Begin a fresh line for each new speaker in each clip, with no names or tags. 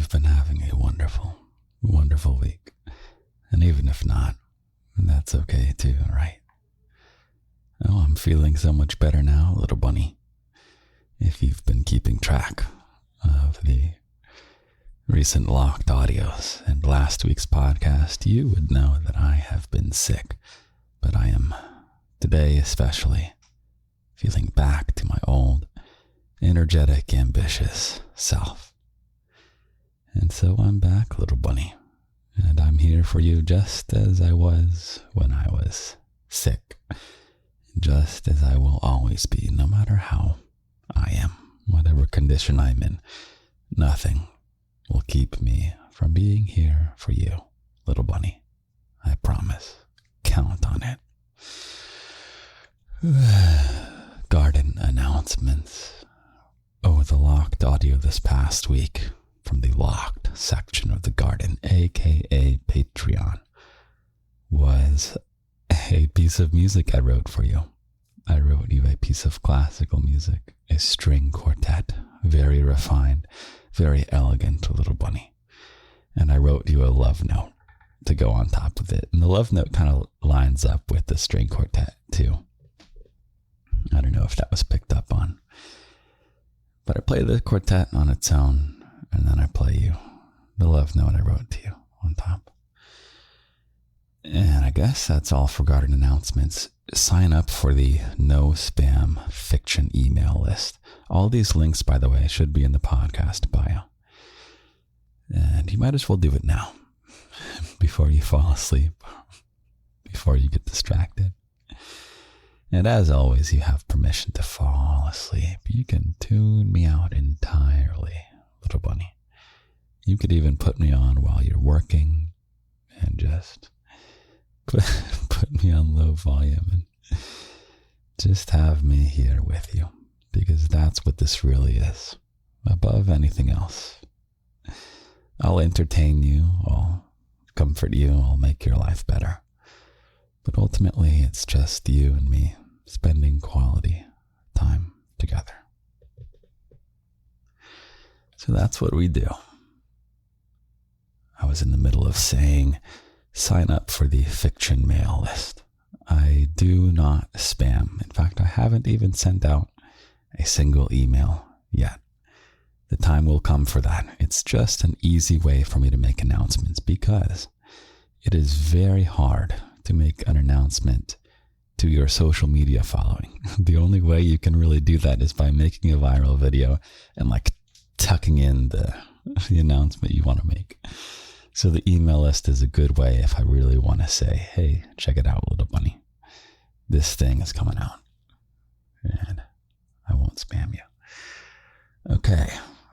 you've been having a wonderful, wonderful week. And even if not, that's okay too, right? Oh, I'm feeling so much better now, little bunny. If you've been keeping track of the recent locked audios and last week's podcast, you would know that I have been sick. But I am, today especially, feeling back to my old, energetic, ambitious self. And so I'm back, little bunny. And I'm here for you just as I was when I was sick. Just as I will always be, no matter how I am, whatever condition I'm in. Nothing will keep me from being here for you, little bunny. I promise. Count on it. Garden announcements. Oh, the locked audio this past week from the locked section of the garden, aka Patreon, was a piece of music I wrote for you. I wrote you a piece of classical music, a string quartet, very refined, very elegant, little bunny. And I wrote you a love note to go on top of it. And the love note kind of lines up with the string quartet too. I don't know if that was picked up on. But I play the quartet on its own, and then I play you the love note I wrote to you on top. And I guess that's all for garden announcements. Sign up for the no spam fiction email list. All these links, by the way, should be in the podcast bio. And you might as well do it now, before you fall asleep, before you get distracted. And as always, you have permission to fall asleep. You can tune me out entirely, little bunny. You could even put me on while you're working and just put me on low volume and just have me here with you, because that's what this really is, above anything else. I'll entertain you, I'll comfort you, I'll make your life better. But ultimately, it's just you and me spending quality time together. So that's what we do. I was in the middle of saying, sign up for the fiction mail list. I do not spam. In fact, I haven't even sent out a single email yet. The time will come for that. It's just an easy way for me to make announcements, because it is very hard to make an announcement to your social media following. The only way you can really do that is by making a viral video and tucking in the announcement you want to make. So the email list is a good way if I really want to say, hey, check it out, little bunny. This thing is coming out. And I won't spam you. Okay,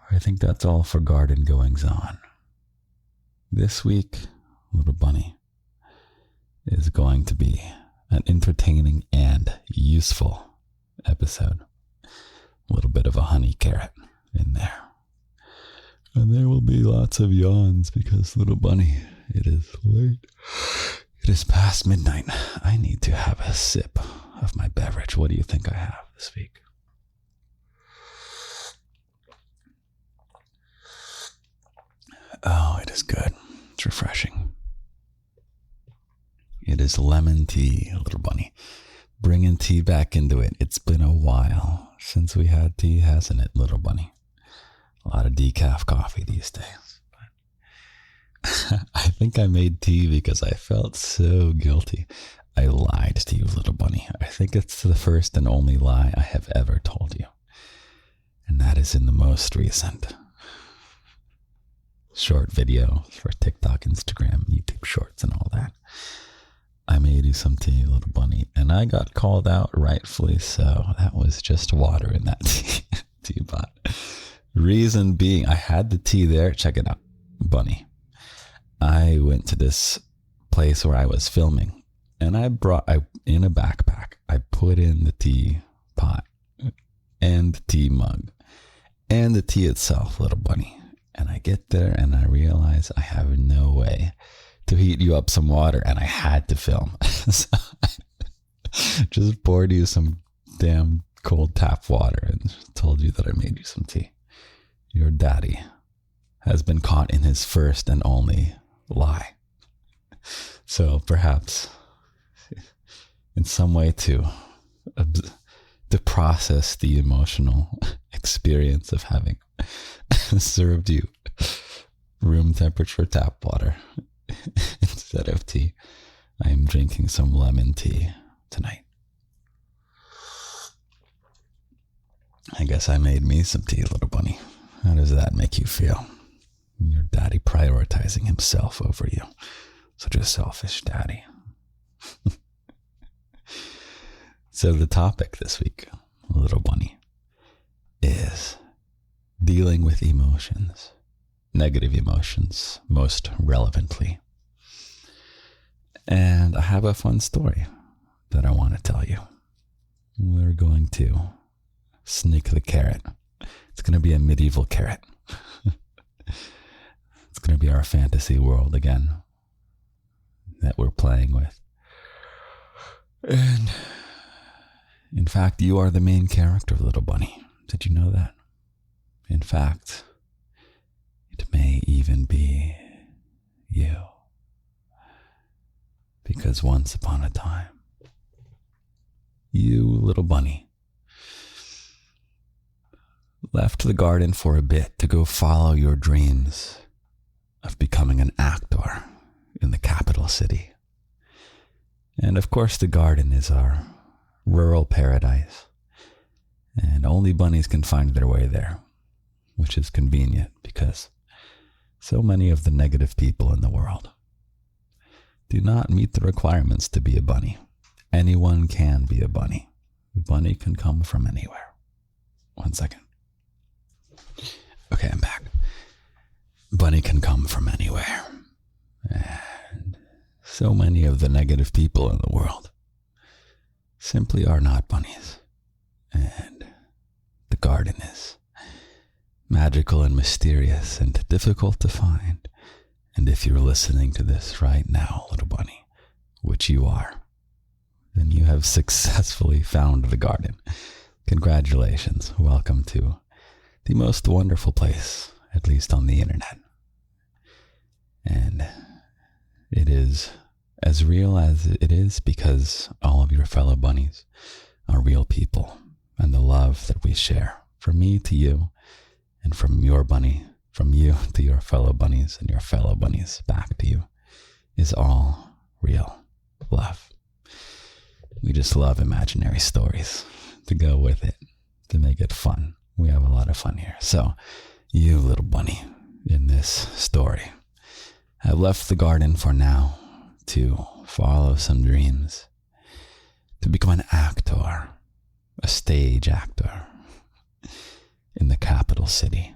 I think that's all for garden goings on. This week, little bunny, is going to be an entertaining and useful episode. A little bit of a honey carrot in there. And there will be lots of yawns because, little bunny, it is late. It is past midnight. I need to have a sip of my beverage. What do you think I have this week? Oh, it is good. It's refreshing. It is lemon tea, little bunny. Bringing tea back into it. It's been a while since we had tea, hasn't it, little bunny? A lot of decaf coffee these days. But I think I made tea because I felt so guilty. I lied to you, little bunny. I think it's the first and only lie I have ever told you. And that is in the most recent short video for TikTok, Instagram, YouTube Shorts, and all that. I made you some tea, little bunny, and I got called out, rightfully so. That was just water in that teapot. Reason being, I had the tea there. Check it out, bunny. I went to this place where I was filming, and I in a backpack, I put in the tea pot and the tea mug and the tea itself, little bunny. And I get there and I realize I have no way to heat you up some water, and I had to film. So I just poured you some damn cold tap water and told you that I made you some tea. Your daddy has been caught in his first and only lie. So perhaps in some way to process the emotional experience of having served you room temperature tap water instead of tea, I am drinking some lemon tea tonight. I guess I made me some tea, little bunny. How does that make you feel? Your daddy prioritizing himself over you. Such a selfish daddy. So the topic this week, little bunny, is dealing with emotions, negative emotions, most relevantly. And I have a fun story that I want to tell you. We're going to sneak the carrot. It's going to be a medieval carrot. It's going to be our fantasy world again that we're playing with. And in fact, you are the main character, little bunny. Did you know that? In fact, it may even be you. Because once upon a time, you, little bunny, left the garden for a bit to go follow your dreams of becoming an actor in the capital city. And of course, the garden is our rural paradise, and only bunnies can find their way there, which is convenient because so many of the negative people in the world do not meet the requirements to be a bunny. Anyone can be a bunny. A bunny can come from anywhere. 1 second. Okay, I'm back. Bunny can come from anywhere. And so many of the negative people in the world simply are not bunnies. And the garden is magical and mysterious and difficult to find. And if you're listening to this right now, little bunny, which you are, then you have successfully found the garden. Congratulations. Welcome to the most wonderful place, at least on the internet. And it is as real as it is because all of your fellow bunnies are real people, and the love that we share from me to you and from your bunny, from you to your fellow bunnies and your fellow bunnies back to you is all real love. We just love imaginary stories to go with it, to make it fun. We have a lot of fun here. So you, little bunny, in this story, have left the garden for now to follow some dreams, to become an actor, a stage actor in the capital city.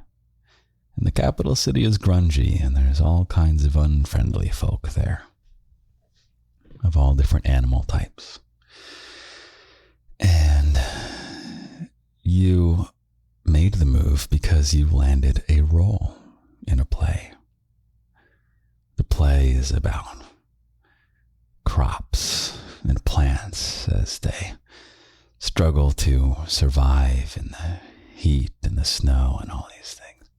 And the capital city is grungy, and there's all kinds of unfriendly folk there, of all different animal types. And you made the move because you landed a role in a play. The play is about crops and plants as they struggle to survive in the heat and the snow and all these things.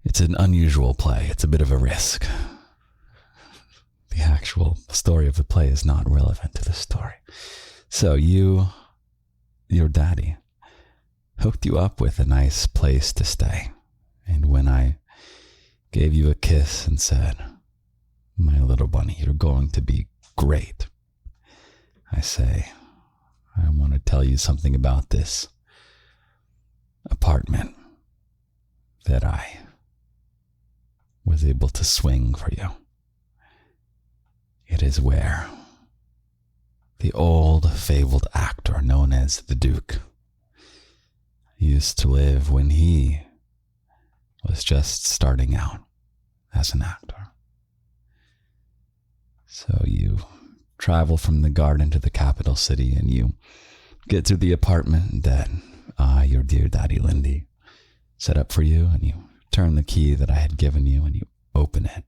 It's an unusual play. It's a bit of a risk. The actual story of the play is not relevant to the story. So your daddy, hooked you up with a nice place to stay. And when I gave you a kiss and said, "My little bunny, you're going to be great," I say, I want to tell you something about this apartment that I was able to swing for you. It is where the old fabled actor known as the Duke used to live when he was just starting out as an actor. So you travel from the garden to the capital city, and you get to the apartment that your dear daddy Lindy set up for you, and you turn the key that I had given you and you open it.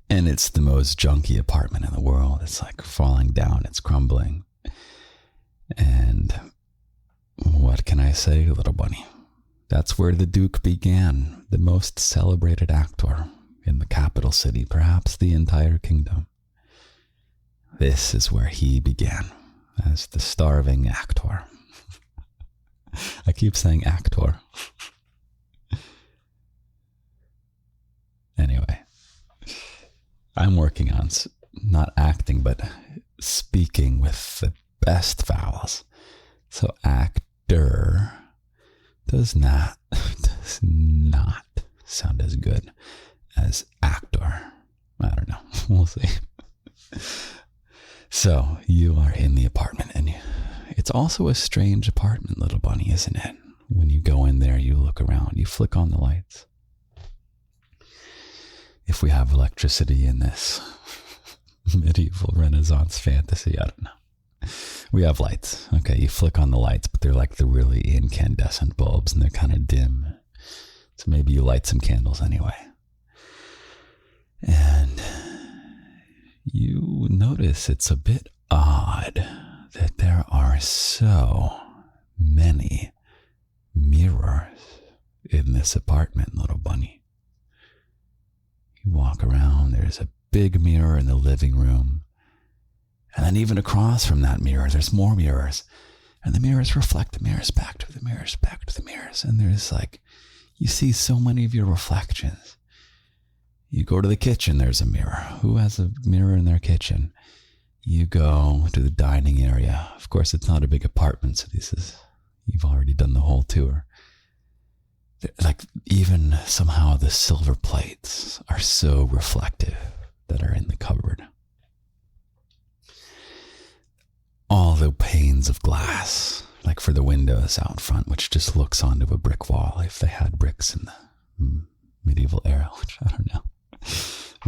And it's the most junky apartment in the world. It's like falling down, it's crumbling. And what can I say, little bunny? That's where the Duke began, the most celebrated actor in the capital city, perhaps the entire kingdom. This is where he began, as the starving actor. I keep saying actor. Anyway, I'm working on not acting, but speaking with the best vowels. So actor does not sound as good as actor. I don't know. We'll see. So you are in the apartment, and it's also a strange apartment, little bunny, isn't it? When you go in there, you look around, you flick on the lights. If we have electricity in this medieval Renaissance fantasy, I don't know. We have lights. Okay, you flick on the lights, but they're like the really incandescent bulbs, and they're kind of dim. So maybe you light some candles anyway. And you notice it's a bit odd that there are so many mirrors in this apartment, little bunny. You walk around, there's a big mirror in the living room. And then even across from that mirror, there's more mirrors. And the mirrors reflect the mirrors back to the mirrors, back to the mirrors. And there's like, you see so many of your reflections. You go to the kitchen, there's a mirror. Who has a mirror in their kitchen? You go to the dining area. Of course, it's not a big apartment, so you've already done the whole tour. Like, even somehow the silver plates are so reflective that are in the cupboard. All the panes of glass, like for the windows out front, which just looks onto a brick wall, if they had bricks in the medieval era, which I don't know.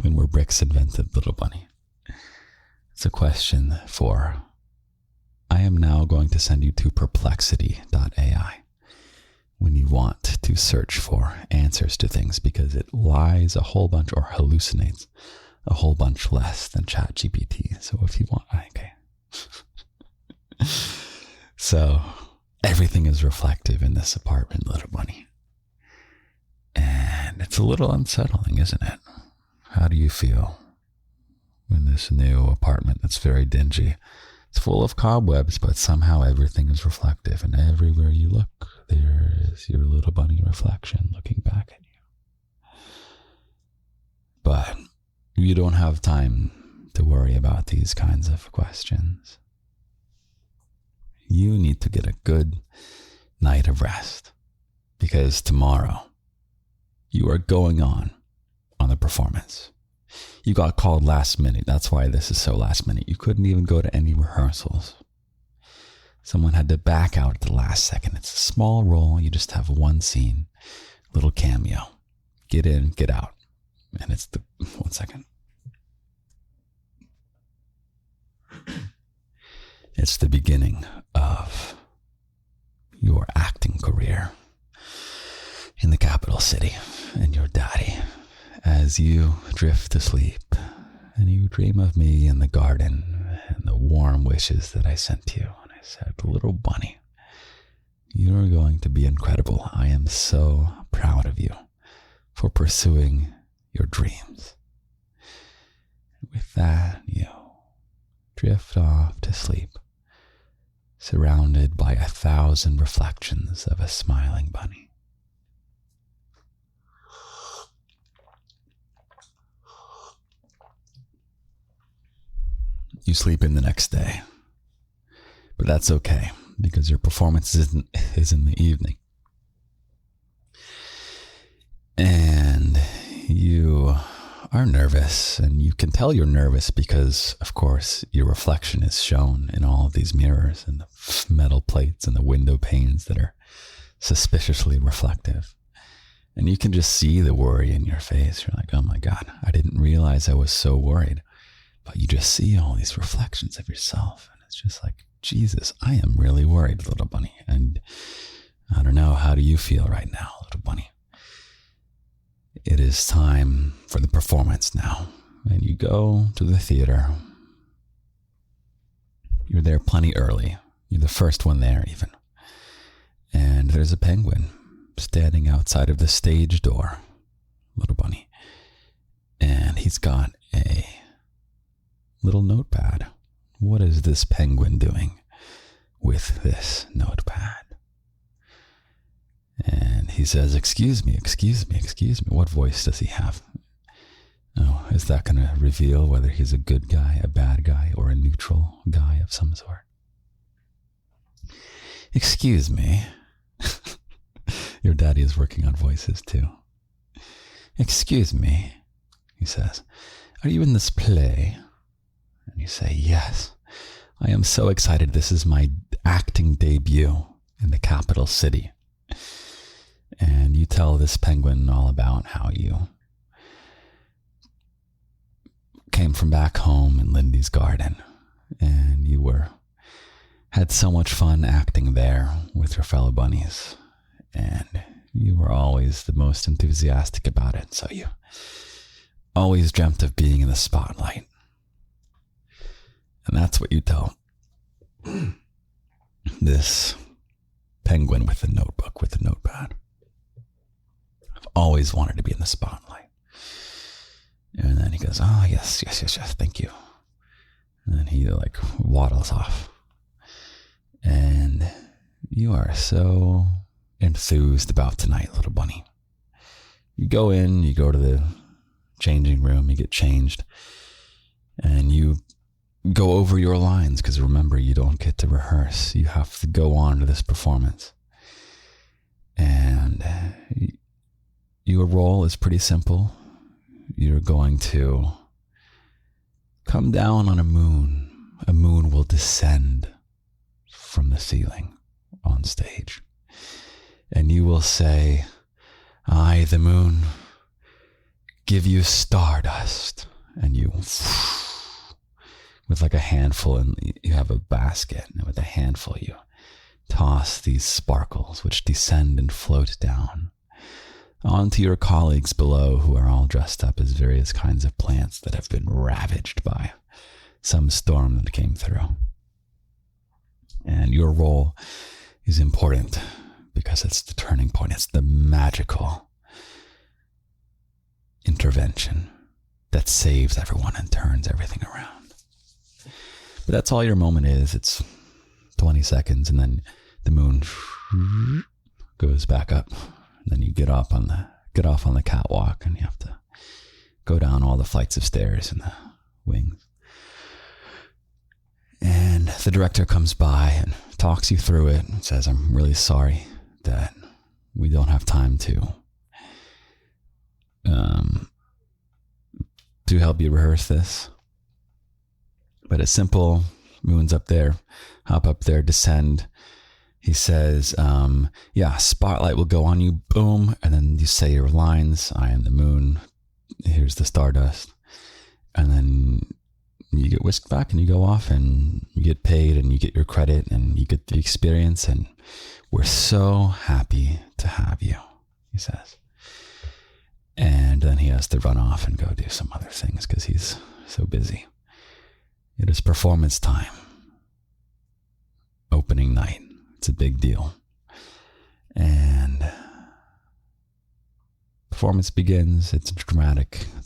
When were bricks invented, little bunny? It's a question for... I am now going to send you to perplexity.ai when you want to search for answers to things, because it lies a whole bunch or hallucinates a whole bunch less than ChatGPT. So if you want... Okay. So everything is reflective in this apartment, little bunny. And it's a little unsettling, isn't it? How do you feel in this new apartment that's very dingy? It's full of cobwebs, but somehow everything is reflective. And everywhere you look, there is your little bunny reflection looking back at you. But you don't have time to worry about these kinds of questions. You need to get a good night of rest, because tomorrow you are going on the performance. You got called last minute. That's why this is so last minute. You couldn't even go to any rehearsals. Someone had to back out at the last second. It's a small role. You just have one scene, little cameo. Get in, get out. And it's the... One second. It's the beginning of your acting career in the capital city, and your daddy, as you drift to sleep and you dream of me in the garden and the warm wishes that I sent to you. And I said, little bunny, you are going to be incredible. I am so proud of you for pursuing your dreams. With that, you drift off to sleep, surrounded by 1,000 reflections of a smiling bunny. You sleep in the next day, but that's okay, because your performance is in the evening. And you are nervous, and you can tell you're nervous because, of course, your reflection is shown in all of these mirrors and the metal plates and the window panes that are suspiciously reflective. And you can just see the worry in your face. You're like, oh my God, I didn't realize I was so worried. But you just see all these reflections of yourself, and it's just like, Jesus, I am really worried, little bunny. And I don't know, how do you feel right now, little bunny? It is time for the performance now. And you go to the theater. You're there plenty early. You're the first one there, even. And there's a penguin standing outside of the stage door, little bunny. And he's got a little notepad. What is this penguin doing with this notepad? And he says, excuse me. What voice does he have? Oh, is that going to reveal whether he's a good guy, a bad guy, or a neutral guy of some sort? Excuse me. Your daddy is working on voices too. Excuse me, he says. Are you in this play? And you say, yes. I am so excited. This is my acting debut in the capital city. And you tell this penguin all about how you came from back home in Lindy's garden, and you had so much fun acting there with your fellow bunnies, and you were always the most enthusiastic about it, so you always dreamt of being in the spotlight. And that's what you tell this penguin with the notebook, with the notepad. I've always wanted to be in the spotlight. And then he goes, oh, yes, thank you. And then he waddles off. And you are so enthused about tonight, little bunny. You go in, you go to the changing room, you get changed, and you go over your lines, because remember, you don't get to rehearse. You have to go on to this performance. And your role is pretty simple. You're going to come down on a moon. A moon will descend from the ceiling on stage. And you will say, I, the moon, give you stardust. And you, with a handful, and you have a basket, and with a handful you toss these sparkles, which descend and float down onto your colleagues below, who are all dressed up as various kinds of plants that have been ravaged by some storm that came through. And your role is important because it's the turning point. It's the magical intervention that saves everyone and turns everything around. But that's all your moment is. It's 20 seconds, and then the moon goes back up. And then you get off on the catwalk, and you have to go down all the flights of stairs and the wings. And the director comes by and talks you through it and says, I'm really sorry that we don't have time to help you rehearse this. But it's simple. Moon's up there. Hop up there, descend. He says, spotlight will go on you, boom, and then you say your lines, I am the moon, here's the stardust, and then you get whisked back and you go off and you get paid and you get your credit and you get the experience, and we're so happy to have you, he says. And then he has to run off and go do some other things because he's so busy. It is performance time. Opening night. It's a big deal. And performance begins. It's a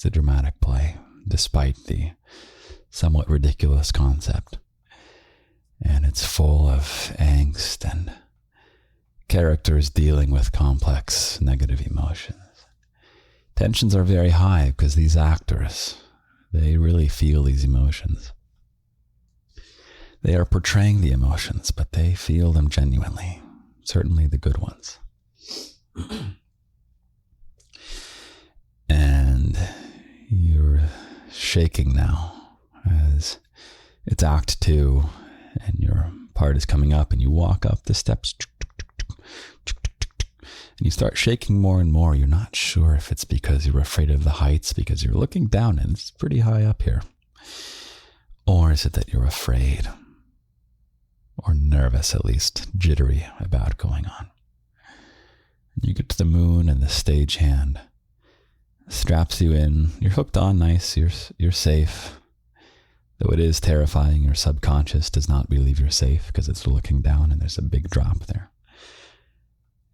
dramatic play, despite the somewhat ridiculous concept. And it's full of angst and characters dealing with complex negative emotions. Tensions are very high because these actors, they really feel these emotions. They are portraying the emotions, but they feel them genuinely, certainly the good ones. And you're shaking now as it's Act 2 and your part is coming up, and you walk up the steps and you start shaking more and more. You're not sure if it's because you're afraid of the heights, because you're looking down and it's pretty high up here. Or is it that you're afraid? Or nervous, at least, jittery about going on. You get to the moon, and the stagehand straps you in. You're hooked on nice, you're safe. Though it is terrifying, your subconscious does not believe you're safe because it's looking down and there's a big drop there.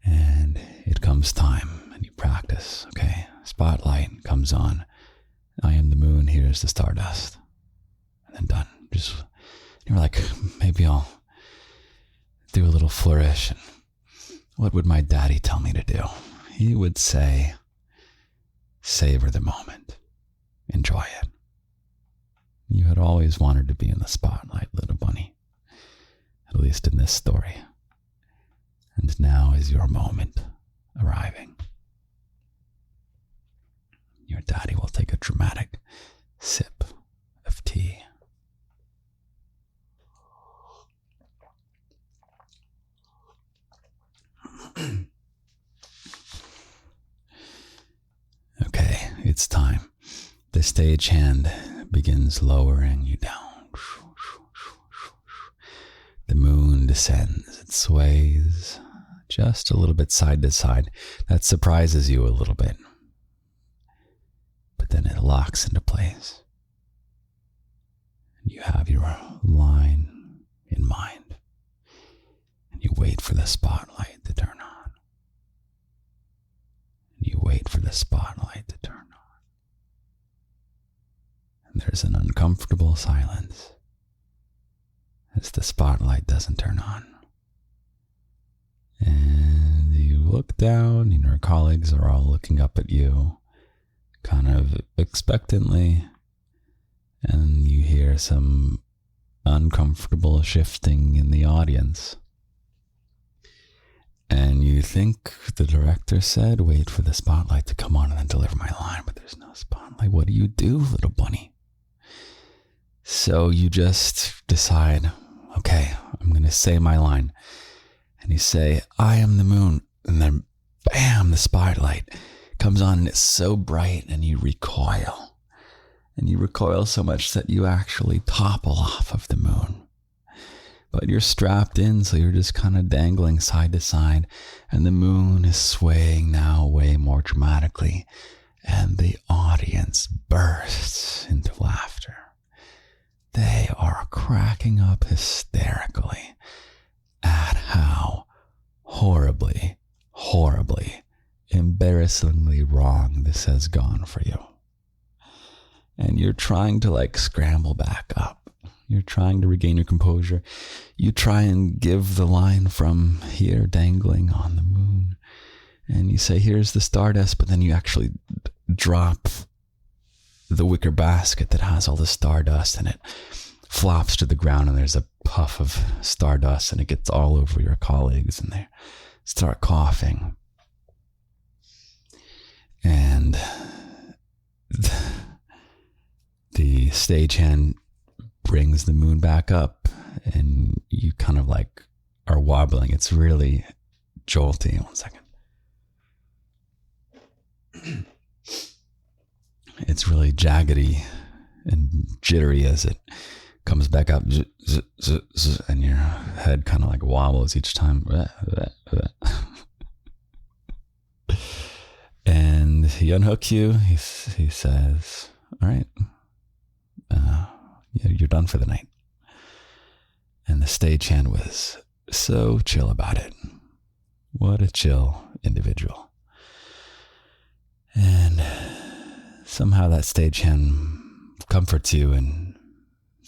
And it comes time, and you practice. Okay, spotlight comes on. I am the moon, here's the stardust. And then done. You're like, maybe I'll do a little flourish. And what would my daddy tell me to do? He would say, savor the moment. Enjoy it. You had always wanted to be in the spotlight, little bunny. At least in this story. And now is your moment arriving. Your daddy will take a dramatic sip of tea. Okay, it's time. The stagehand begins lowering you down. The moon descends. It sways just a little bit side to side. That surprises you a little bit. But then it locks into place. And you have your line in mind. And you wait for the spotlight to turn on. And you wait for the spotlight to turn on. And there's an uncomfortable silence as the spotlight doesn't turn on. And you look down, and your colleagues are all looking up at you, kind of expectantly, and you hear some uncomfortable shifting in the audience. And you think the director said, wait for the spotlight to come on and then deliver my line, but there's no spotlight. What do you do, little bunny? So you just decide, okay, I'm going to say my line. And you say, I am the moon. And then, bam, the spotlight comes on and it's so bright and you recoil. And you recoil so much that you actually topple off of the moon. But you're strapped in, so you're just kind of dangling side to side. And the moon is swaying now way more dramatically. And the audience bursts into laughter. They are cracking up hysterically at how horribly, embarrassingly wrong this has gone for you. And you're trying to scramble back up. You're trying to regain your composure. You try and give the line from here dangling on the moon. And you say, here's the stardust, but then you actually drop the wicker basket that has all the stardust, and it flops to the ground, and there's a puff of stardust, and it gets all over your colleagues, and they start coughing. And the stagehand brings the moon back up, and you kind of are wobbling. It's really jolty. 1 second. It's really jaggedy and jittery as it comes back up, and your head kind of wobbles each time. And he unhooks you. He says, all right, you're done for the night. And the stagehand was so chill about it. What a chill individual. And somehow that stagehand comforts you, and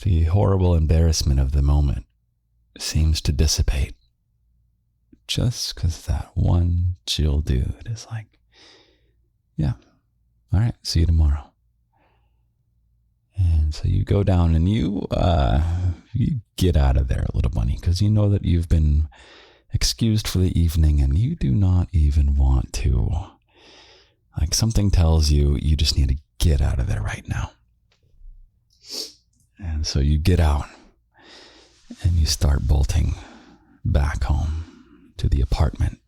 the horrible embarrassment of the moment seems to dissipate. Just because that one chill dude is yeah, all right, see you tomorrow. And so you go down and you get out of there, little bunny, because you know that you've been excused for the evening, and you do not even want to. Something tells you you just need to get out of there right now. And so you get out and you start bolting back home to the apartment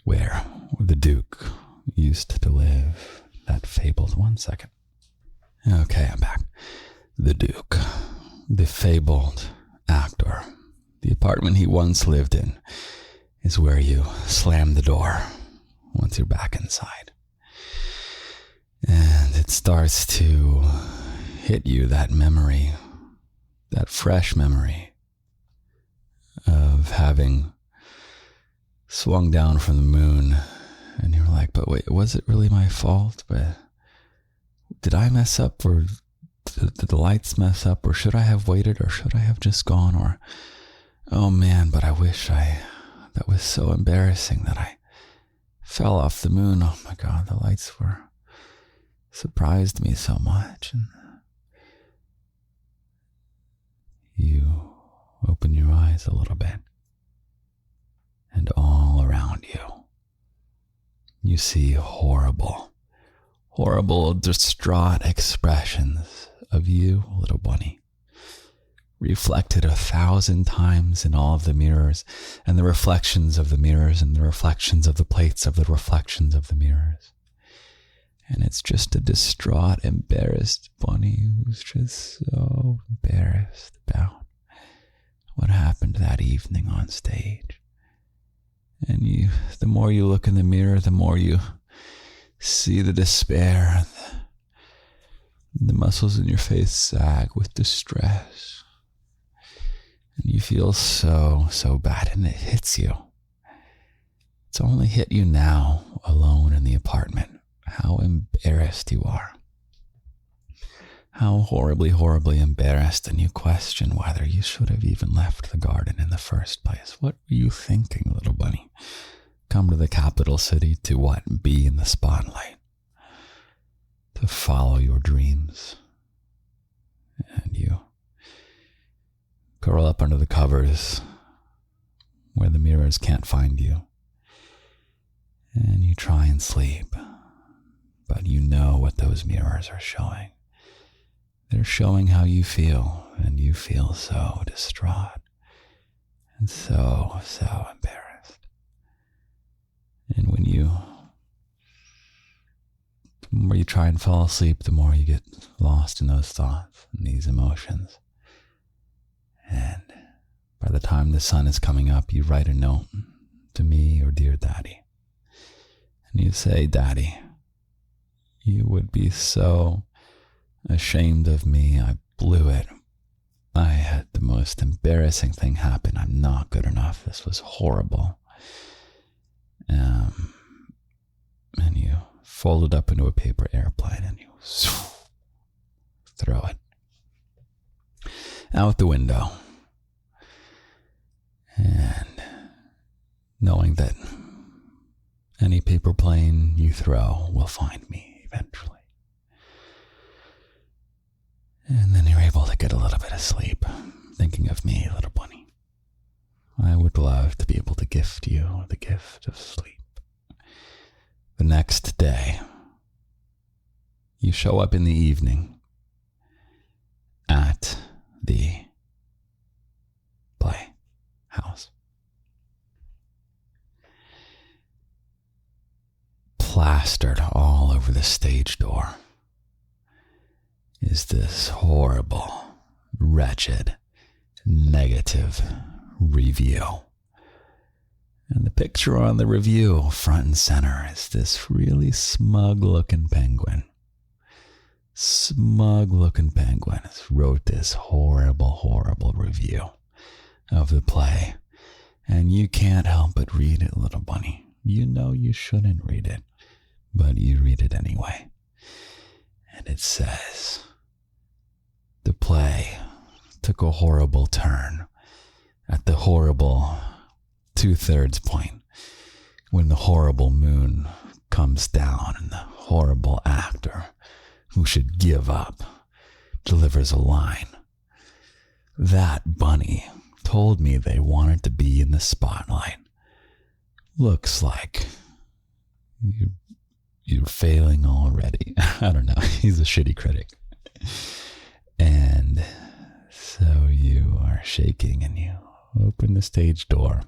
where the Duke used to live. That fabled 1 second. Okay, I'm back. The Duke, the fabled actor, the apartment he once lived in is where you slam the door once you're back inside. And it starts to hit you, that memory, that fresh memory of having swung down from the moon, and you were like, but wait, was it really my fault? But did I mess up, or did the lights mess up, or should I have waited, or should I have just gone, or, oh man, but that was so embarrassing that I fell off the moon. Oh my God, the lights surprised me so much. And you open your eyes a little bit, and all around you see horrible, distraught expressions of you, little bunny, reflected 1,000 times in all of the mirrors, and the reflections of the mirrors, and the reflections of the plates of the reflections of the mirrors. And it's just a distraught, embarrassed bunny who's just so embarrassed about what happened that evening on stage. And the more you look in the mirror, the more you see the despair, and the muscles in your face sag with distress. And you feel so bad, and it hits you. It's only hit you now, alone in the apartment, how embarrassed you are. How horribly embarrassed, and you question whether you should have even left the garden in the first place. What were you thinking, little bunny? Come to the capital city to what? Be in the spotlight. To follow your dreams. And you curl up under the covers where the mirrors can't find you. And you try and sleep. But you know what those mirrors are showing. They're showing how you feel, and you feel so distraught and so embarrassed. And the more you try and fall asleep, the more you get lost in those thoughts and these emotions. And by the time the sun is coming up, you write a note to me or dear Daddy. And you say, Daddy, you would be so ashamed of me. I blew it. I had the most embarrassing thing happen. I'm not good enough. This was horrible. And you fold it up into a paper airplane and you throw it out the window. And knowing that any paper plane you throw will find me eventually. And then you're able to get a little bit of sleep, thinking of me, little bunny. I would love to be able to gift you the gift of sleep. The next day, you show up in the evening at the playhouse. Plastered all over the stage door is this horrible, wretched, negative review. And the picture on the review, front and center, is this really smug-looking penguin. Smug-looking penguin wrote this horrible review of the play. And you can't help but read it, little bunny. You know you shouldn't read it, but you read it anyway. And it says, the play took a horrible turn at the horrible 2/3 point when the horrible moon comes down and the horrible actor who should give up delivers a line. That bunny told me they wanted to be in the spotlight. Looks like you're failing already. I don't know. He's a shitty critic. And so you are shaking and you open the stage door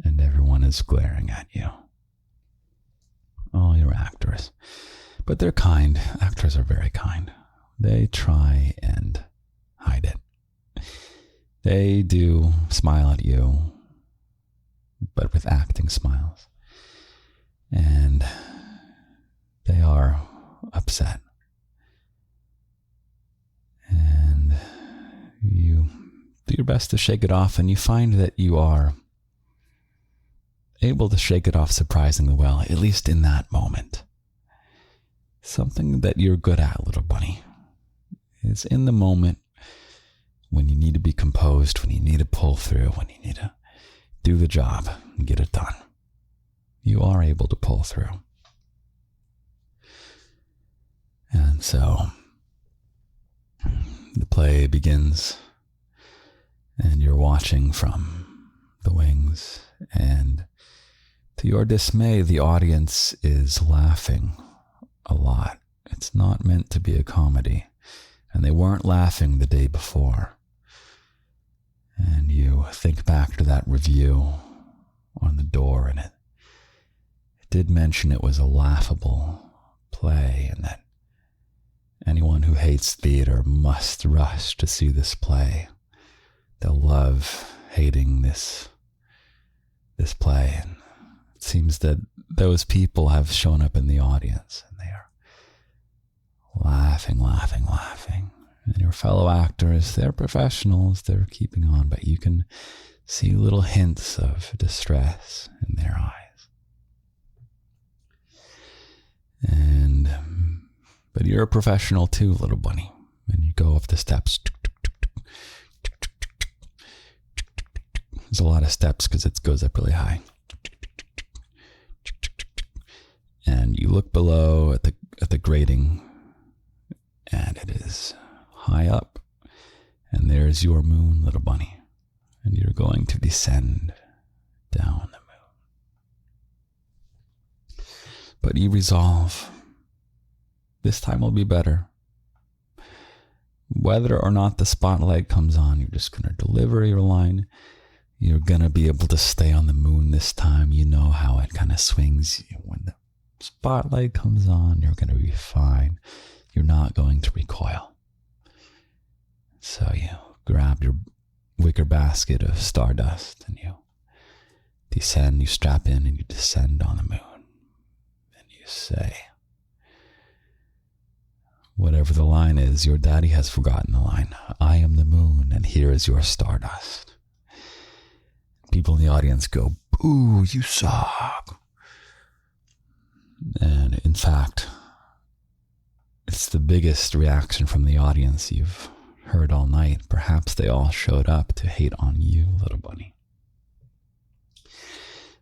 and everyone is glaring at you. All your actors. But they're kind. Actors are very kind. They try and hide it. They do smile at you, but with acting smiles. And they are upset. And you do your best to shake it off, and you find that you are able to shake it off surprisingly well, at least in that moment. Something that you're good at, little bunny, is in the moment when you need to be composed, when you need to pull through, when you need to do the job and get it done. You are able to pull through. And so the play begins, and you're watching from the wings, and to your dismay, the audience is laughing a lot. It's not meant to be a comedy, and they weren't laughing the day before. And you think back to that review on the door, and it did mention it was a laughable play, and that anyone who hates theater must rush to see this play. They'll love hating this play. And it seems that those people have shown up in the audience, and they are laughing. And your fellow actors, they're professionals, they're keeping on, but you can see little hints of distress in their eyes. But you're a professional too, little bunny. And you go up the steps. There's a lot of steps because it goes up really high. And you look below at the grating, and it is high up. And there's your moon, little bunny. And you're going to descend down the moon. But you resolve, this time will be better. Whether or not the spotlight comes on, you're just going to deliver your line. You're going to be able to stay on the moon this time. You know how it kind of swings. When the spotlight comes on, you're going to be fine. You're not going to recoil. So you grab your wicker basket of stardust and you descend, you strap in and you descend on the moon. And you say, whatever the line is, your daddy has forgotten the line. I am the moon, and here is your stardust. People in the audience go, boo, you suck. And in fact, it's the biggest reaction from the audience you've heard all night. Perhaps they all showed up to hate on you, little bunny.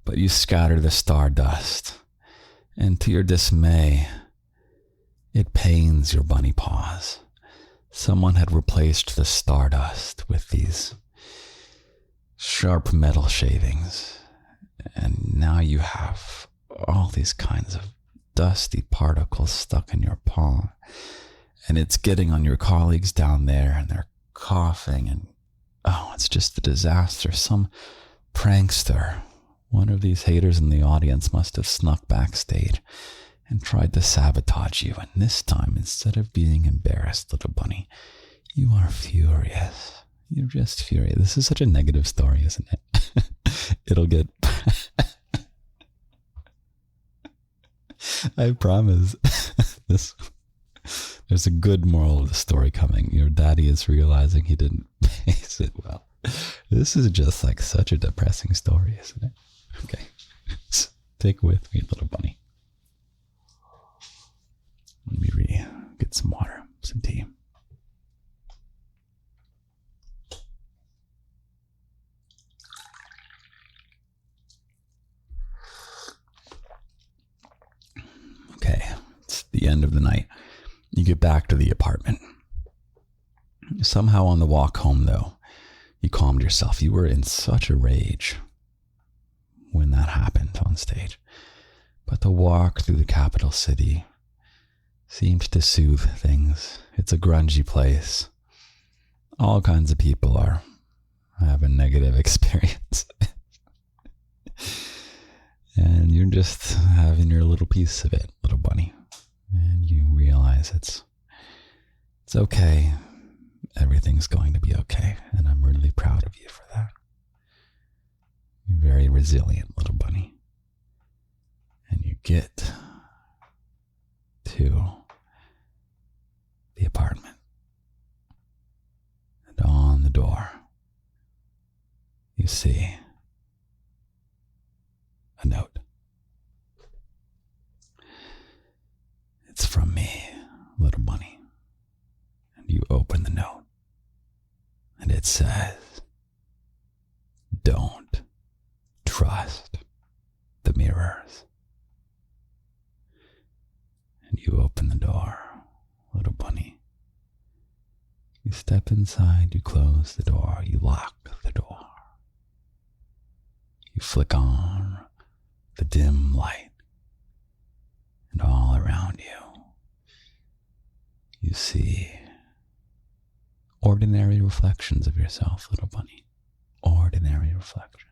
But you scatter the stardust, and to your dismay, it pains your bunny paws. Someone had replaced the stardust with these sharp metal shavings, and now you have all these kinds of dusty particles stuck in your paw, and it's getting on your colleagues down there, and they're coughing, and it's just a disaster. Some prankster, one of these haters in the audience, must have snuck backstage and tried to sabotage you. And this time, instead of being embarrassed, little bunny, you are furious. You're just furious. This is such a negative story, isn't it? It'll get... I promise. There's a good moral of the story coming. Your daddy is realizing he didn't pace it well. This is just like such a depressing story, isn't it? Okay. Take with me, little bunny. Let me get some water, some tea. Okay, it's the end of the night. You get back to the apartment. Somehow on the walk home, though, you calmed yourself. You were in such a rage when that happened on stage. But the walk through the capital city seems to soothe things. It's a grungy place. All kinds of people are having negative experience. And you're just having your little piece of it, little bunny. And you realize it's okay. Everything's going to be okay. And I'm really proud of you for that. You're very resilient, little bunny. And you get to the apartment. And on the door, you see a note. It's from me, little bunny. And you open the note. And it says, don't trust the mirrors. And you open the door, little bunny. You step inside, you close the door, you lock the door. You flick on the dim light, and all around you, you see ordinary reflections of yourself, little bunny. Ordinary reflections.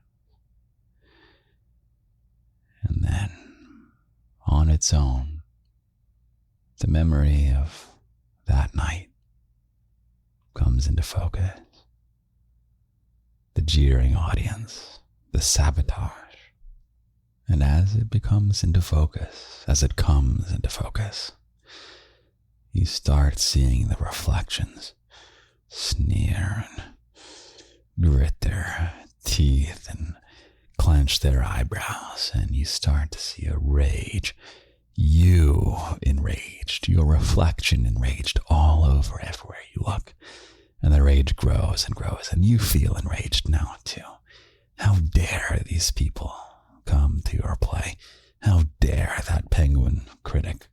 And then, on its own, the memory of that night comes into focus. The jeering audience, the sabotage. And as it becomes into focus, as it comes into focus, you start seeing the reflections sneer and grit their teeth and clench their eyebrows, and you start to see a rage. You enraged, your reflection enraged all over everywhere you look. And the rage grows and grows, and you feel enraged now too. How dare these people come to your play? How dare that penguin critic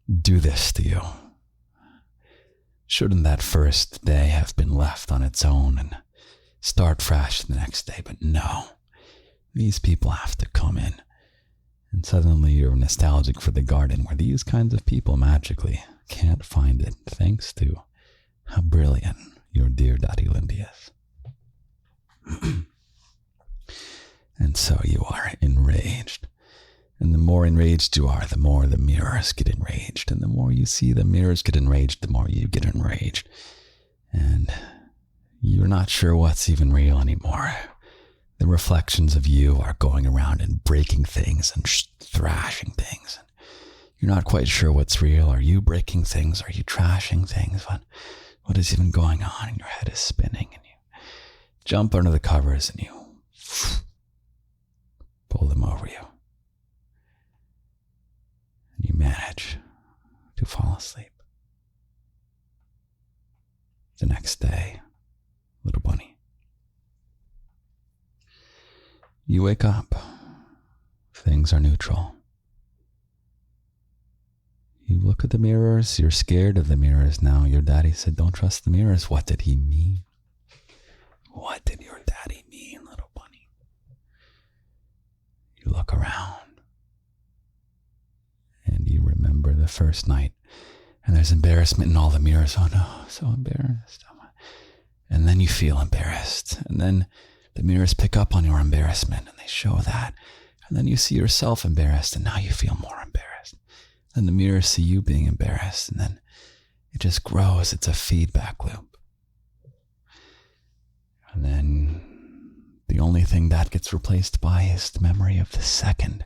do this to you? Shouldn't that first day have been left on its own and start fresh the next day? But no, these people have to come in. And suddenly you're nostalgic for the garden where these kinds of people magically can't find it, thanks to how brilliant your dear Daddy Lindy is. And so you are enraged. And the more enraged you are, the more the mirrors get enraged. And the more you see the mirrors get enraged, the more you get enraged. And you're not sure what's even real anymore. The reflections of you are going around and breaking things and thrashing things. You're not quite sure what's real. Are you breaking things? Are you trashing things? What is even going on? And your head is spinning, and you jump under the covers and you pull them over you. And you manage to fall asleep. The next day, little bunny, you wake up. Things are neutral. You look at the mirrors. You're scared of the mirrors now. Your daddy said, don't trust the mirrors. What did he mean? What did your daddy mean, little bunny? You look around. And you remember the first night. And there's embarrassment in all the mirrors. Oh no, so embarrassed. And then you feel embarrassed. And then the mirrors pick up on your embarrassment and they show that. And then you see yourself embarrassed and now you feel more embarrassed. Then the mirrors see you being embarrassed and then it just grows. It's a feedback loop. And then the only thing that gets replaced by is the memory of the second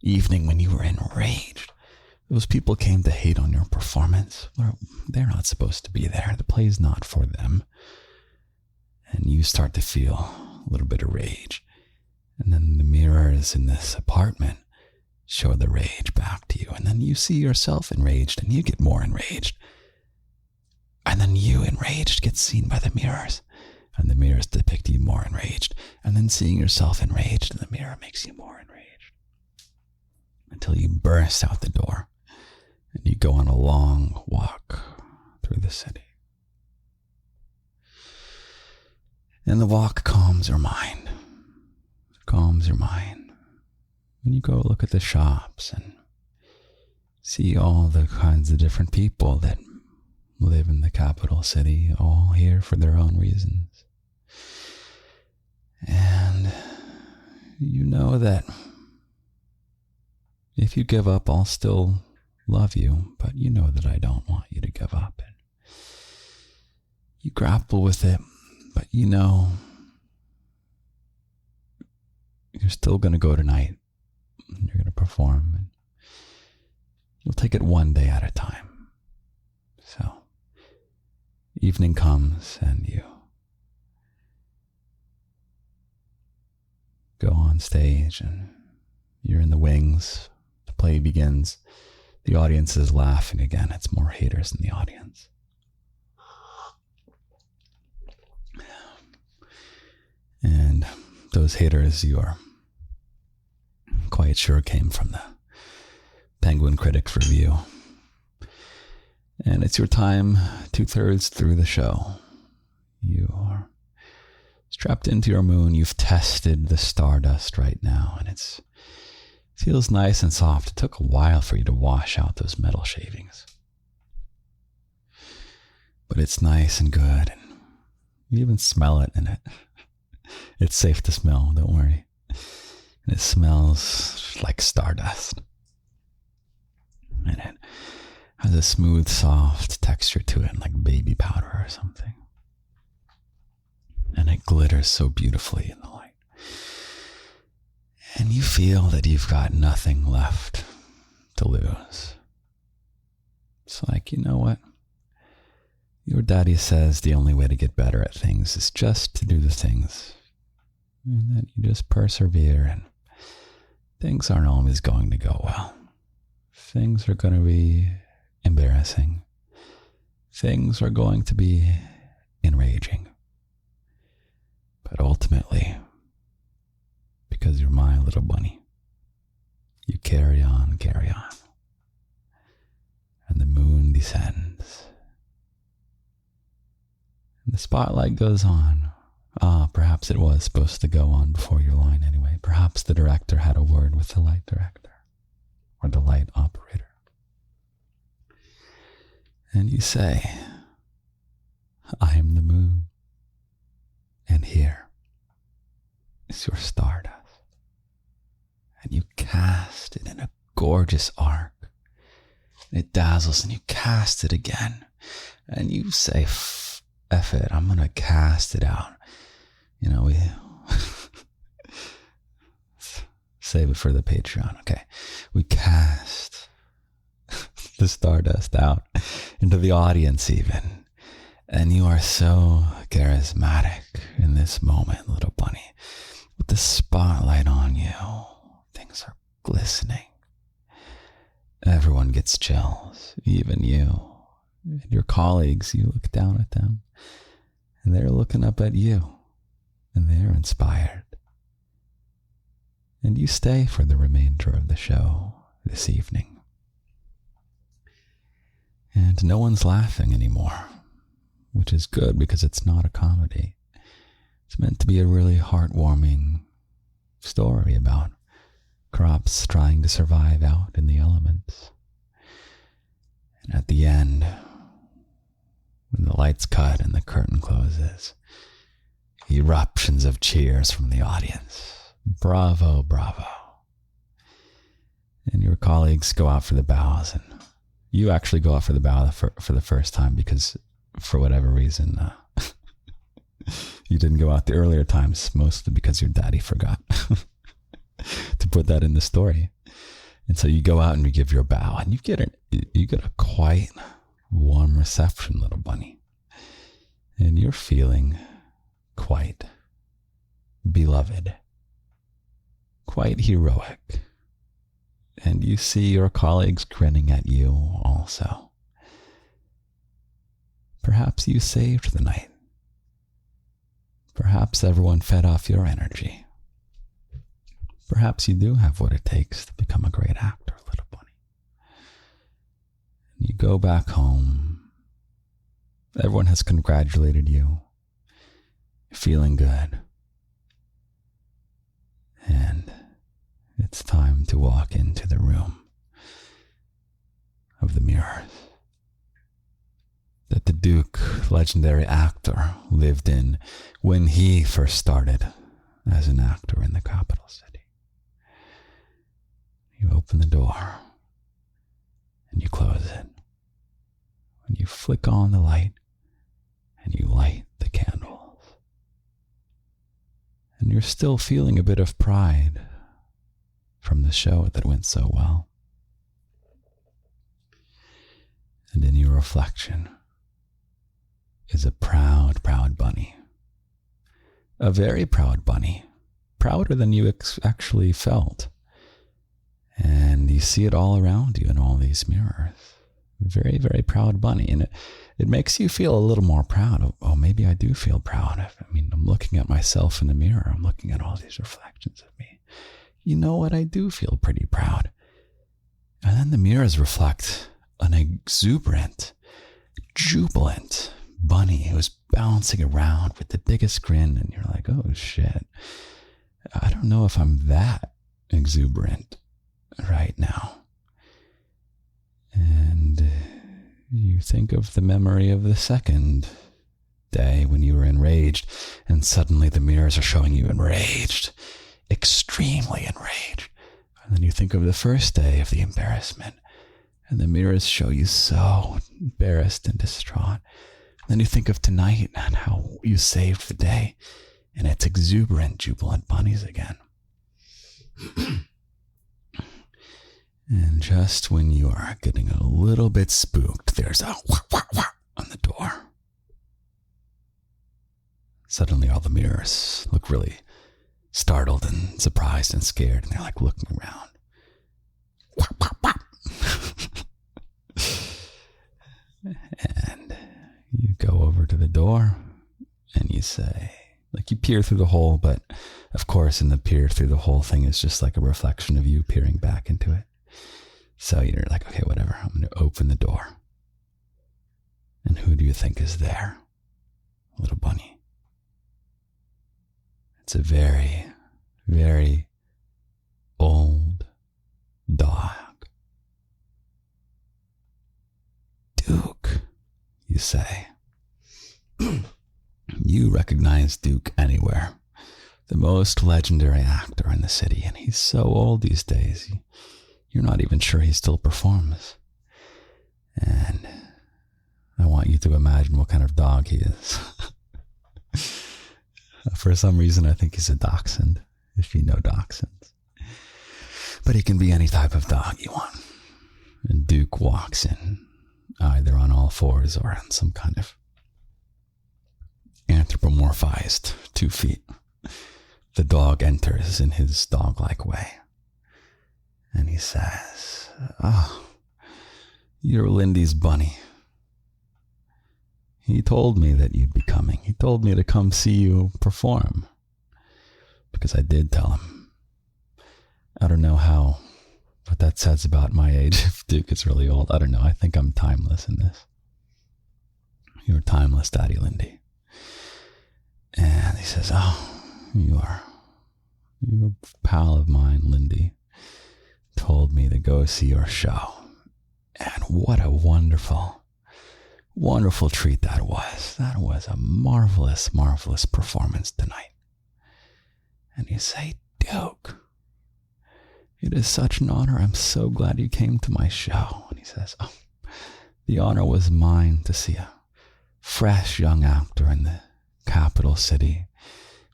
evening when you were enraged. Those people came to hate on your performance. They're not supposed to be there. The play's not for them. And you start to feel a little bit of rage. And then the mirrors in this apartment show the rage back to you. And then you see yourself enraged and you get more enraged. And then you enraged gets seen by the mirrors. And the mirrors depict you more enraged. And then seeing yourself enraged in the mirror makes you more enraged. Until you burst out the door. And you go on a long walk through the city. And the walk calms your mind. It calms your mind. When you go look at the shops and see all the kinds of different people that live in the capital city, all here for their own reasons. And you know that if you give up, I'll still love you, but you know that I don't want you to give up. And you grapple with it, but you know you're still going to go tonight. You're going to perform, and you'll take it one day at a time. So, evening comes, and you go on stage, and You're in the wings. The play begins. The audience is laughing again. It's more haters in the audience. And those haters, you are quite sure came from the Penguin Critics Review. And it's your time 2/3 through the show. You are strapped into your moon. You've tested the stardust right now, and it feels nice and soft. It took a while for you to wash out those metal shavings. But it's nice and good, and you even smell it, and it's safe to smell, don't worry. And it smells like stardust. And it has a smooth, soft texture to it, like baby powder or something. And it glitters so beautifully in the light. And you feel that you've got nothing left to lose. It's like, you know what? Your daddy says the only way to get better at things is just to do the things. And that you just persevere, and things aren't always going to go well. Things are going to be embarrassing. Things are going to be enraging. But ultimately, because you're my little bunny, you carry on. And the moon descends. And the spotlight goes on. Perhaps it was supposed to go on before your line anyway. Perhaps the director had a word with the light director or the light operator. And you say, I am the moon, and here is your stardust. And you cast it in a gorgeous arc. It dazzles, and you cast it again. And you say, F it, I'm going to cast it out. You know, we save it for the Patreon. Okay. We cast the stardust out into the audience even. And you are so charismatic in this moment, little bunny. With the spotlight on you, things are glistening. Everyone gets chills, even you. And your colleagues, you look down at them, and they're looking up at you. And they're inspired. And you stay for the remainder of the show this evening. And no one's laughing anymore, which is good because it's not a comedy. It's meant to be a really heartwarming story about crops trying to survive out in the elements. And at the end, when the lights cut and the curtain closes, eruptions of cheers from the audience. Bravo, bravo. And your colleagues go out for the bows, and you actually go out for the bow for the first time because, for whatever reason, you didn't go out the earlier times, mostly because your daddy forgot to put that in the story. And so you go out and you give your bow, and you get a quite warm reception, little bunny. And you're feeling quite beloved, quite heroic. And you see your colleagues grinning at you also. Perhaps you saved the night. Perhaps everyone fed off your energy. Perhaps you do have what it takes to become a great actor, little bunny. And you go back home. Everyone has congratulated you. You're feeling good. And it's time to walk into the room of the mirrors that the Duke, legendary actor, lived in when he first started as an actor in the capital city. You open the door and you close it. And you flick on the light and you light the candles. And you're still feeling a bit of pride from the show that went so well. And in your reflection is a proud, proud bunny. A very proud bunny. Prouder than you actually felt. And you see it all around you in all these mirrors. Very, very proud bunny. And it makes you feel a little more proud of, oh, maybe I do feel proud. I mean, I'm looking at myself in the mirror. I'm looking at all these reflections of me. You know what? I do feel pretty proud. And then the mirrors reflect an exuberant, jubilant bunny who's bouncing around with the biggest grin. And you're like, oh, shit. I don't know if I'm that exuberant right now. And you think of the memory of the second day when you were enraged, and suddenly the mirrors are showing you enraged, extremely enraged. And then you think of the first day of the embarrassment, and the mirrors show you so embarrassed and distraught. And then you think of tonight and how you saved the day, and it's exuberant, jubilant bunnies again. And just when you are getting a little bit spooked, there's a wah, wah, wah on the door. Suddenly all the mirrors look really startled and surprised and scared, and they're like looking around. Wah, wah, wah. And you go over to the door and you say, like you peer through the hole, but of course in the peer through the hole thing is just like a reflection of you peering back into it. So you're like, okay, whatever, I'm going to open the door. And who do you think is there? A little bunny. It's a very, very old dog. Duke, you say. You recognize Duke anywhere. The most legendary actor in the city, and he's so old these days. You're not even sure he still performs. And I want you to imagine what kind of dog he is. For some reason, I think he's a dachshund, if you know dachshunds. But he can be any type of dog you want. And Duke walks in, either on all fours or on some kind of anthropomorphized 2 feet. The dog enters in his dog-like way. And he says, oh, you're Lindy's bunny. He told me that you'd be coming. He told me to come see you perform. Because I did tell him. I don't know what that says about my age. If Duke is really old, I don't know. I think I'm timeless in this. You're timeless, Daddy Lindy. And he says, oh, you're a pal of mine, Lindy. Told me to go see your show. And what a wonderful, wonderful treat that was. That was a marvelous, marvelous performance tonight. And you say, Duke, it is such an honor. I'm so glad you came to my show. And he says, oh, the honor was mine to see a fresh young actor in the capital city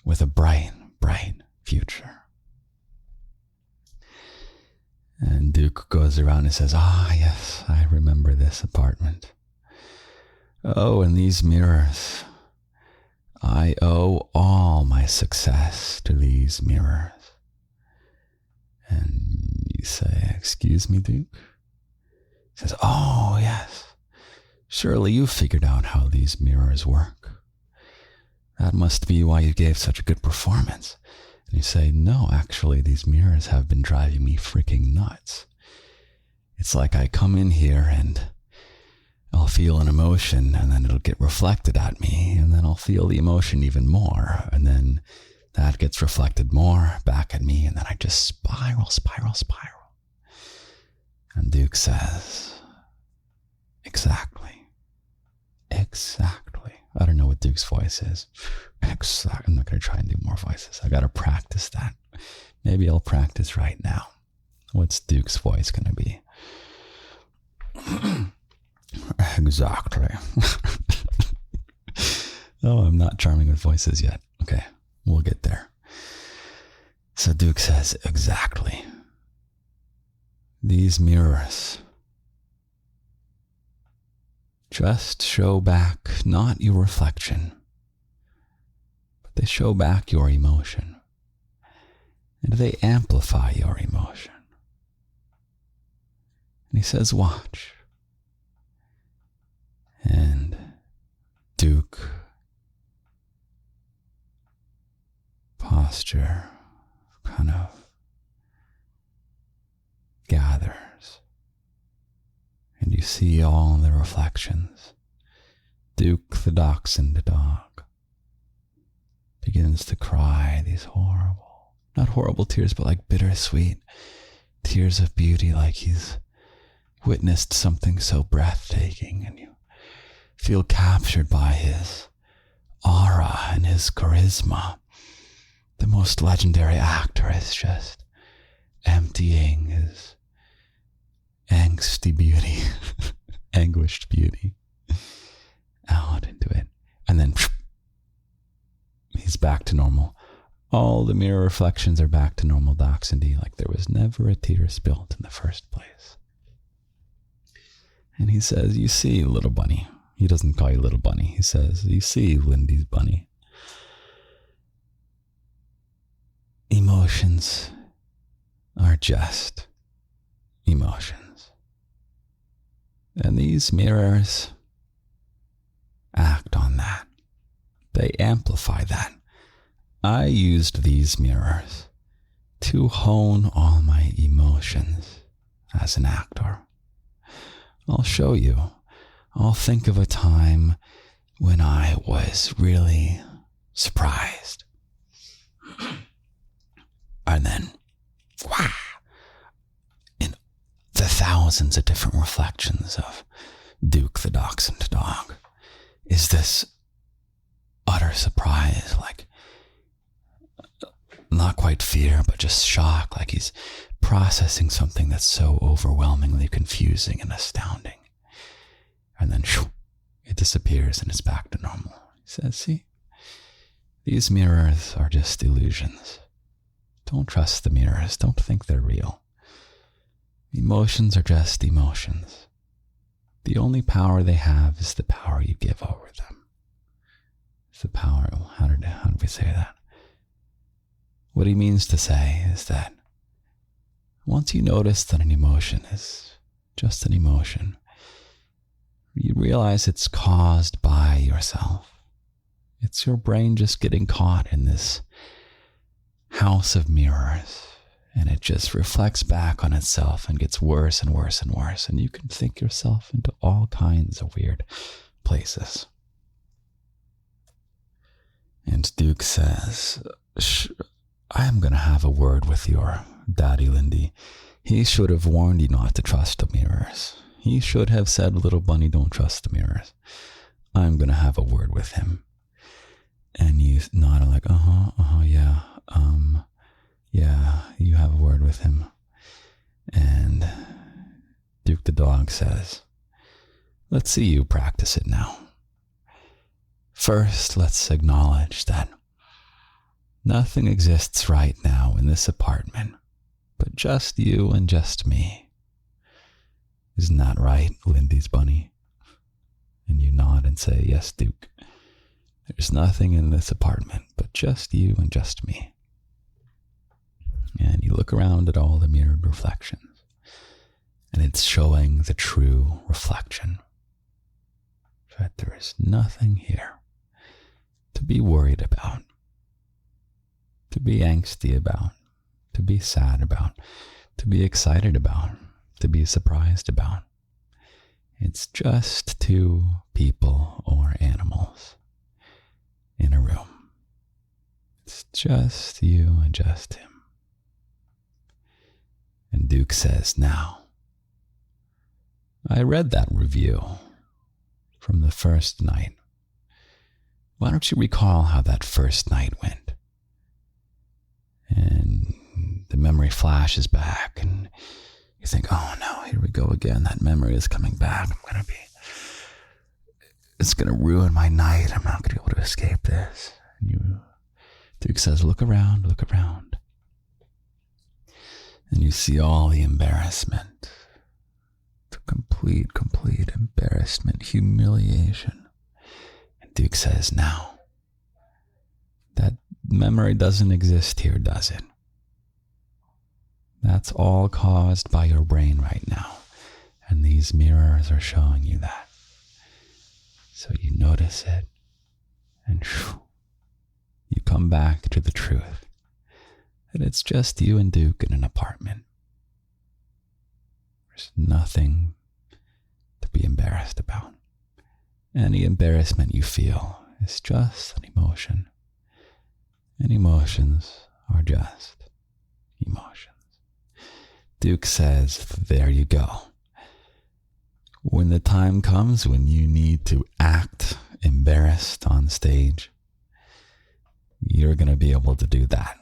with a bright, bright future. And Duke goes around and says, ah, yes, I remember this apartment. Oh, and these mirrors. I owe all my success to these mirrors. And you say, excuse me, Duke? He says, oh, yes. Surely you figured out how these mirrors work. That must be why you gave such a good performance. And you say, no, actually, these mirrors have been driving me freaking nuts. It's like I come in here and I'll feel an emotion and then it'll get reflected at me and then I'll feel the emotion even more. And then that gets reflected more back at me and then I just spiral. And Duke says, exactly. I don't know what Duke's voice is. Exactly. I'm not going to try and do more voices. I got to practice that. Maybe I'll practice right now. What's Duke's voice going to be? Exactly. Oh, I'm not charming with voices yet. Okay, we'll get there. So Duke says, exactly. These mirrors just show back not your reflection, but they show back your emotion. And they amplify your emotion. And he says, watch. And Duke, posture kind of gathers. And you see all the reflections. Duke the dachshund dog begins to cry these horrible, not horrible tears, but like bittersweet tears of beauty, like he's witnessed something so breathtaking, and you feel captured by his aura and his charisma. The most legendary actor is just emptying his angsty beauty, anguished beauty out into it. And then he's back to normal. All the mirror reflections are back to normal dachshundy, like there was never a tear spilled in the first place. And he says, you see, little bunny. He doesn't call you little bunny. He says, you see, Lindy's bunny. Emotions are just emotions. And these mirrors act on that. They amplify that. I used these mirrors to hone all my emotions as an actor. I'll show you. I'll think of a time when I was really surprised. And then, wow, in the thousands of different reflections of Duke the dachshund dog is this utter surprise, like not quite fear, but just shock, like he's processing something that's so overwhelmingly confusing and astounding. And then it disappears and it's back to normal. He says, see, these mirrors are just illusions. Don't trust the mirrors. Don't think they're real. Emotions are just emotions. The only power they have is the power you give over them. It's the power, how did we say that? What he means to say is that once you notice that an emotion is just an emotion, you realize it's caused by yourself. It's your brain just getting caught in this house of mirrors, and it just reflects back on itself and gets worse and worse and worse, and you can sink yourself into all kinds of weird places. And Duke says, I am going to have a word with your daddy, Lindy. He should have warned you not to trust the mirrors. He should have said, little bunny, don't trust the mirrors. I'm going to have a word with him. And you nod like, yeah. Yeah, you have a word with him. And Duke the dog says, let's see you practice it now. First, let's acknowledge that nothing exists right now in this apartment, but just you and just me. Isn't that right, Lindy's bunny? And you nod and say, yes, Duke. There's nothing in this apartment but just you and just me. And you look around at all the mirrored reflections, and it's showing the true reflection. That there is nothing here to be worried about, to be angsty about, to be sad about, to be excited about, to be surprised about. It's just two people or animals in a room. It's just you and just him. And Duke says, now, I read that review from the first night. Why don't you recall how that first night went? And the memory flashes back, and you think, oh no, here we go again. That memory is coming back. It's going to ruin my night. I'm not going to be able to escape this. And Duke says, look around, look around. And you see all the embarrassment, the complete embarrassment, humiliation. And Duke says, now, that memory doesn't exist here, does it? That's all caused by your brain right now. And these mirrors are showing you that. So you notice it, and you come back to the truth that it's just you and Duke in an apartment. There's nothing to be embarrassed about. Any embarrassment you feel is just an emotion. And emotions are just emotions. Duke says, there you go. When the time comes when you need to act embarrassed on stage, you're going to be able to do that.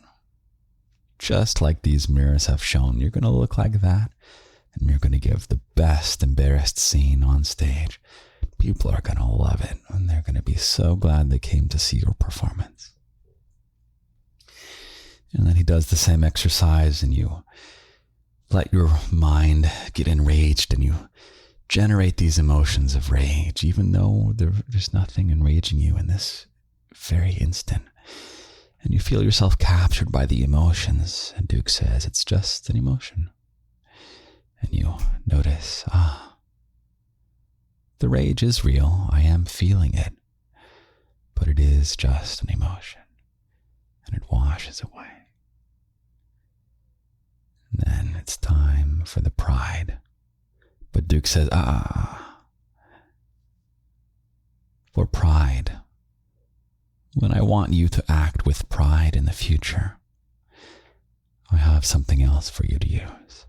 Just like these mirrors have shown, you're going to look like that, and you're going to give the best embarrassed scene on stage. People are going to love it, and they're going to be so glad they came to see your performance. And then he does the same exercise, and you let your mind get enraged, and you generate these emotions of rage, even though there's nothing enraging you in this very instant. And you feel yourself captured by the emotions. And Duke says, it's just an emotion. And you notice, the rage is real. I am feeling it. But it is just an emotion. And it washes away. And then it's time for the pride. But Duke says, for pride, when I want you to act with pride in the future, I have something else for you to use.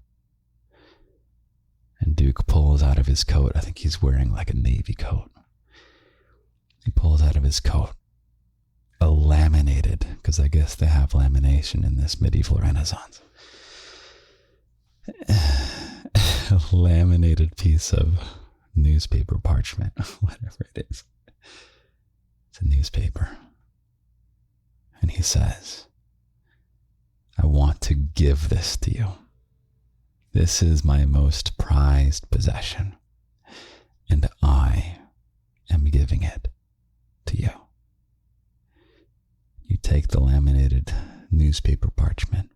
And Duke pulls out of his coat, I think he's wearing like a navy coat. He pulls out of his coat a laminated, because I guess they have lamination in this medieval Renaissance, a laminated piece of newspaper parchment, whatever it is. It's a newspaper. And he says, I want to give this to you. This is my most prized possession, and I am giving it to you. You take the laminated newspaper parchment,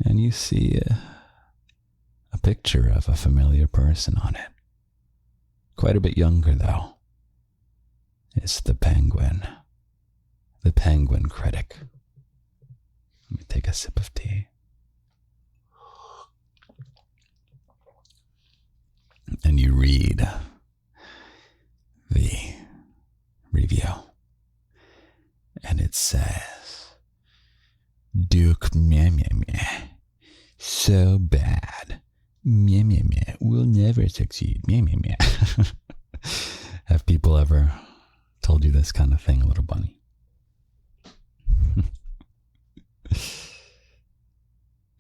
and you see a picture of a familiar person on it. Quite a bit younger, though. It's the penguin critic. Let me take a sip of tea. And you read the review. And it says, Duke meh meh meh. So bad. Meh meh meh. Will never succeed. Meh meh meh. Have people ever told you this kind of thing, little bunny?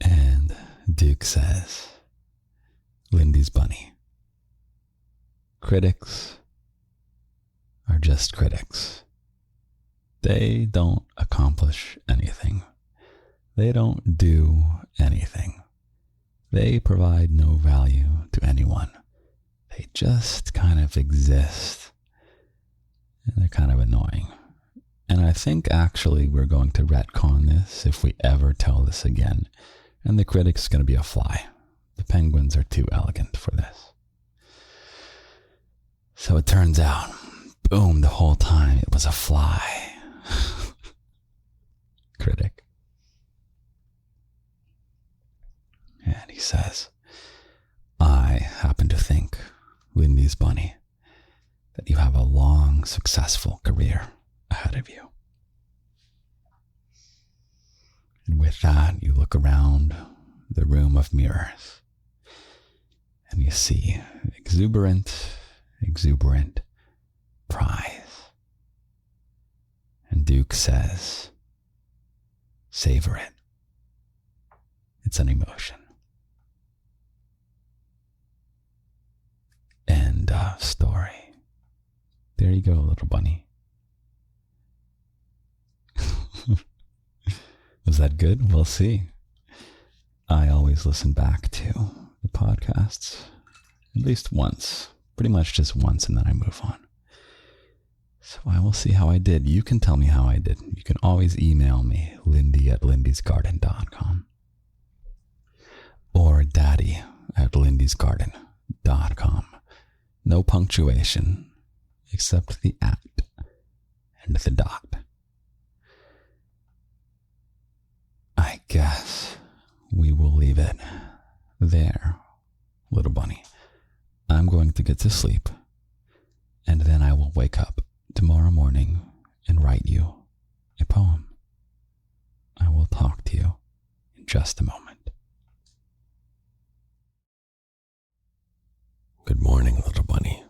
And Duke says, Lindy's bunny. Critics are just critics. They don't accomplish anything. They don't do anything. They provide no value to anyone. They just kind of exist. And they're kind of annoying. And I think actually we're going to retcon this if we ever tell this again. And the critic's going to be a fly. The penguins are too elegant for this. So it turns out, boom, the whole time it was a fly. Critic. And he says, I happen to think, Lindy's bunny, that you have a long, successful career ahead of you. And with that, you look around the room of mirrors, and you see exuberant prize. And Duke says, savor it. It's an emotion. End of story. There you go, little bunny. Was that good? We'll see. I always listen back to the podcasts at least once, pretty much just once, and then I move on. So I will see how I did. You can tell me how I did. You can always email me, lindy@lindysgarden.com, or daddy@lindysgarden No punctuation except the at and the dot. I guess we will leave it there, little bunny. I'm going to get to sleep, and then I will wake up tomorrow morning and write you a poem. I will talk to you in just a moment. Good morning, little bunny.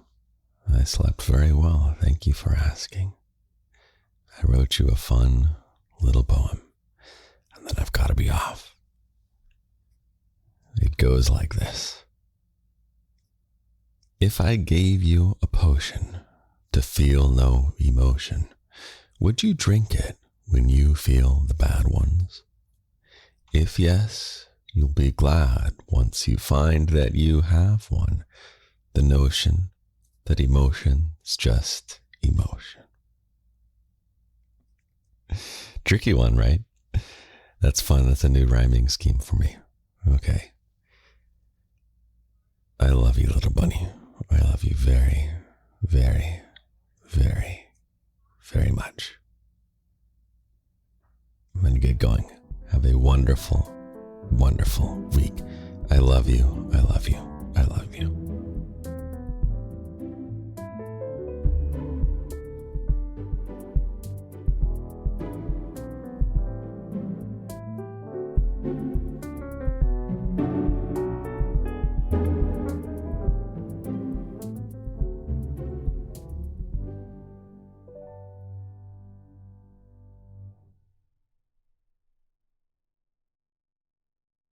I slept very well, thank you for asking. I wrote you a fun little poem, and then I've got to be off. It goes like this. If I gave you a potion to feel no emotion, would you drink it when you feel the bad ones? If yes, you'll be glad once you find that you have one, the notion that emotion's just emotion. Tricky one, right? That's fun. That's a new rhyming scheme for me. Okay. I love you, little bunny. I love you very, very, very, very much. I'm going to get going. Have a wonderful, wonderful week. I love you. I love you. I love you.